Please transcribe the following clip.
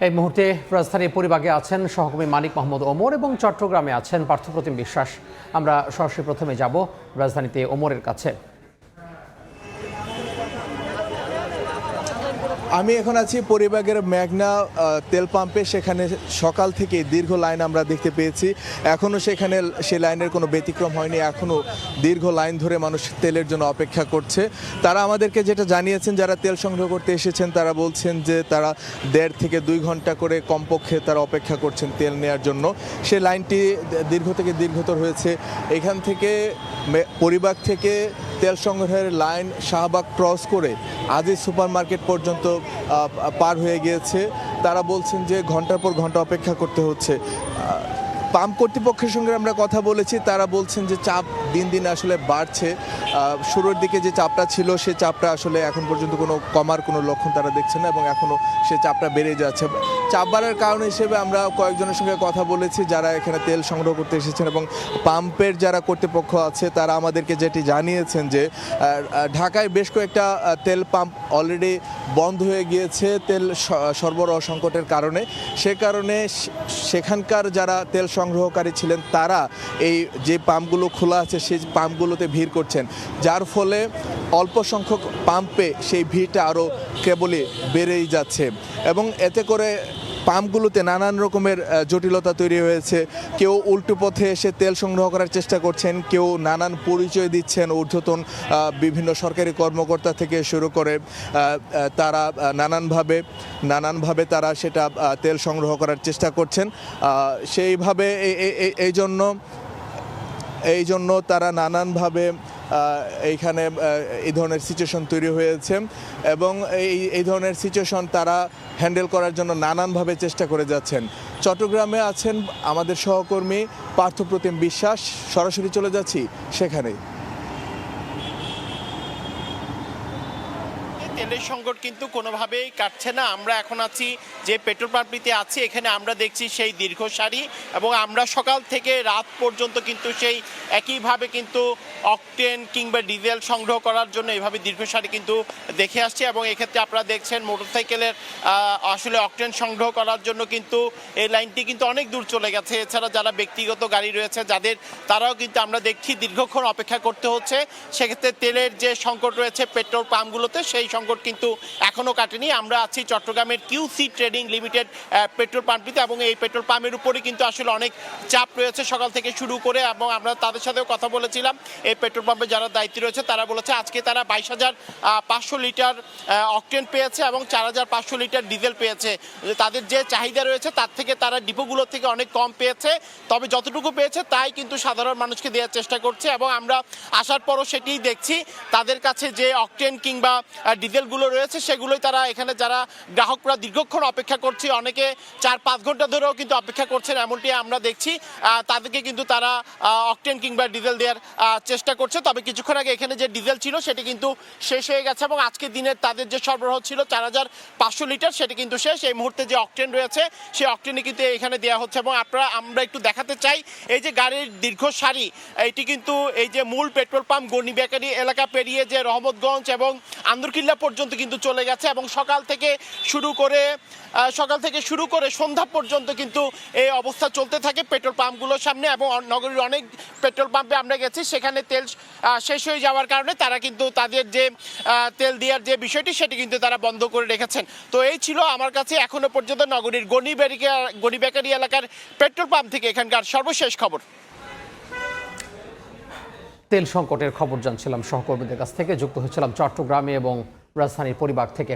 এই মুহূর্তে রাজধানীর পরিবাগে আছেন সহকর্মী মানিক মোহাম্মদ ওমর এবং চট্টগ্রামে আছেন পার্থপ্রতিম বিশ্বাস। আমরা সরাসরি প্রথমে যাব রাজধানীতে ওমরের কাছে। আমি এখন আছি পরিবাগের মেঘনা তেল পাম্পে। সেখানে সকাল থেকে দীর্ঘ লাইন আমরা দেখতে পেয়েছি। এখনও সেখানে সেই লাইনের কোনো ব্যতিক্রম হয়নি। এখনও দীর্ঘ লাইন ধরে মানুষ তেলের জন্য অপেক্ষা করছে। তারা আমাদেরকে যেটা জানিয়েছেন, যারা তেল সংগ্রহ করতে এসেছেন তারা বলছেন যে তারা 1.5 থেকে 2 ঘন্টা করে কমপক্ষে তারা অপেক্ষা করছেন তেল নেওয়ার জন্য। সে লাইনটি দীর্ঘ থেকে দীর্ঘতর হয়েছে। এখান থেকে পরিবাগ থেকে তেল সংগ্রহের লাইন শাহবাগ ক্রস করে আজিজ সুপার মার্কেট পর্যন্ত পার হয়ে গিয়েছে। তারা বলছেন যে ঘন্টার পর ঘন্টা অপেক্ষা করতে হচ্ছে। পাম্প কর্তৃপক্ষের সঙ্গে আমরা কথা বলেছি, তারা বলছেন যে চাপ দিন দিন আসলে বাড়ছে। শুরুর দিকে যে চাপটা ছিল সে চাপটা আসলে এখন পর্যন্ত কোনো কমার কোনো লক্ষণ তারা দেখছেন না এবং এখনও সে চাপটা বেড়ে যাচ্ছে। চাপ বাড়ার কারণ হিসেবে আমরা কয়েকজনের সঙ্গে কথা বলেছি যারা এখানে তেল সংগ্রহ করতে এসেছেন এবং পাম্পের যারা কর্তৃপক্ষ আছে তারা আমাদেরকে যেটি জানিয়েছেন যে ঢাকায় বেশ কয়েকটা তেল পাম্প অলরেডি বন্ধ হয়ে গিয়েছে তেল সরবরাহ সংকটের কারণে। সে কারণে সেখানকার যারা তেল সংগ্রহকারী ছিলেন তারা এই যে পাম্পগুলো খোলা আছে সেই পাম্পগুলোতে ভিড় করছেন, যার ফলে অল্প সংখ্যক পাম্পে সেই ভিড়টা আরও কেবলই বেড়েই যাচ্ছে এবং এতে করে পাম্পগুলোতে নানান রকমের জটিলতা তৈরি হয়েছে। কেউ উল্টো পথে এসে তেল সংগ্রহ করার চেষ্টা করছেন, কেউ নানান পরিচয় দিচ্ছেন ঊর্ধ্বতন বিভিন্ন সরকারি কর্মকর্তা থেকে শুরু করে তারা নানানভাবে তারা সেটা তেল সংগ্রহ করার চেষ্টা করছেন। সেইভাবে এই জন্য তারা নানানভাবে এইখানে এই ধরনের সিচুয়েশন তৈরি হয়েছে এবং এই ধরনের সিচুয়েশন তারা হ্যান্ডেল করার জন্য নানানভাবে চেষ্টা করে যাচ্ছেন। চট্টগ্রামে আছেন আমাদের সহকর্মী পার্থপ্রতিম বিশ্বাস, সরাসরি চলে যাচ্ছি সেখানে। তেলের সংকট কিন্তু কোনোভাবেই কাটছে না। আমরা এখন আছি যে পেট্রোল পাম্পটিতে আছি, এখানে আমরা দেখছি সেই দীর্ঘ সারি এবং আমরা সকাল থেকে রাত পর্যন্ত কিন্তু সেই একইভাবে কিন্তু অকটেন কিংবা ডিজেল সংগ্রহ করার জন্য এইভাবে দীর্ঘ সারি কিন্তু দেখে আসছি এবং এক্ষেত্রে আপনারা দেখছেন মোটরসাইকেলের আসলে অকটেন সংগ্রহ করার জন্য কিন্তু এই লাইনটি কিন্তু অনেক দূর চলে গেছে। এছাড়া যারা ব্যক্তিগত গাড়ি রয়েছে যাদের, তারাও কিন্তু আমরা দেখছি দীর্ঘক্ষণ অপেক্ষা করতে হচ্ছে। সেক্ষেত্রে তেলের যে সংকট রয়েছে পেট্রোল পাম্পগুলোতে সেই সংকট কিন্তু এখনো কাটেনি। আমরা আছি চট্টগ্রামের কিউসি ট্রেডিং লিমিটেড পেট্রোল পাম্পটিতে এবং এই পেট্রোল পাম্পের উপরে কিন্তু আসলে অনেক চাপ রয়েছে সকাল থেকে শুরু করে এবং আমরা তাদের সাথেও কথা বলেছিলাম। এই পেট্রোল পাম্পে যারা দায়িত্বে রয়েছে তারা বলেছে আজকে তারা 22,500 লিটার অকটেন পেয়েছে এবং 4,500 লিটার ডিজেল পেয়েছে। তাদের যে চাহিদা রয়েছে তার থেকে তারা ডিপোগুলোর থেকে অনেক কম পেয়েছে, তবে যতটুকু পেয়েছে তাই কিন্তু সাধারণ মানুষকে দেওয়ার চেষ্টা করছে এবং আমরা আসার পরও সেটিই দেখছি। তাদের কাছে যে অকটেন কিংবা ডিজেলগুলো রয়েছে সেগুলোই তারা এখানে যারা গ্রাহকরা দীর্ঘক্ষণ অপেক্ষা করছে, অনেকে 4-5 ঘন্টা ধরেও কিন্তু অপেক্ষা করছেন এমনটি আমরা দেখছি। তাদেরকে কিন্তু তারা অকটেন কিংবা ডিজেল দেওয়ার চেষ্টা করছে। তবে কিছুক্ষণ আগে এখানে যে ডিজেল ছিল সেটি কিন্তু শেষ হয়ে গেছে এবং আজকের দিনের তাদের যে সরবরাহ ছিল 4,500 লিটার সেটি কিন্তু শেষ। এই মুহূর্তে যে অকটেন রয়েছে সেই অকটেনই কিন্তু এখানে দেওয়া হচ্ছে এবং আমরা একটু দেখাতে চাই এই যে গাড়ির দীর্ঘ সারি, এটি কিন্তু এই যে মূল পেট্রোল পাম্প গনি বেকারি এলাকা পেরিয়ে যে রহমতগঞ্জ এবং আন্দরকিল্লা পর্যন্ত কিন্তু চলে গেছে এবং সকাল থেকে শুরু করে সন্ধ্যা পর্যন্ত কিন্তু এই অবস্থা চলতে থাকে পেট্রোল পাম্পগুলোর সামনে এবং নগরীর অনেক পেট্রোল পাম্পে আমরা গেছি, সেখানে তেল শেষ হয়ে যাওয়ার কারণে তারা কিন্তু তাদের যে তেল দেওয়ার যে বিষয়টি সেটি কিন্তু তারা বন্ধ করে রেখেছেন। তো এই ছিল আমার কাছে এখনো পর্যন্ত নগরীর গনি বেকারি এলাকার পেট্রোল পাম্প থেকে এখানকার সর্বশেষ খবর। তেল সংকটের খবর জানছিলাম সহকর্মীদের কাছ থেকে, যুক্ত হয়েছিলাম চট্টগ্রামে এবং রাজধানীর পরিবাগ থেকে।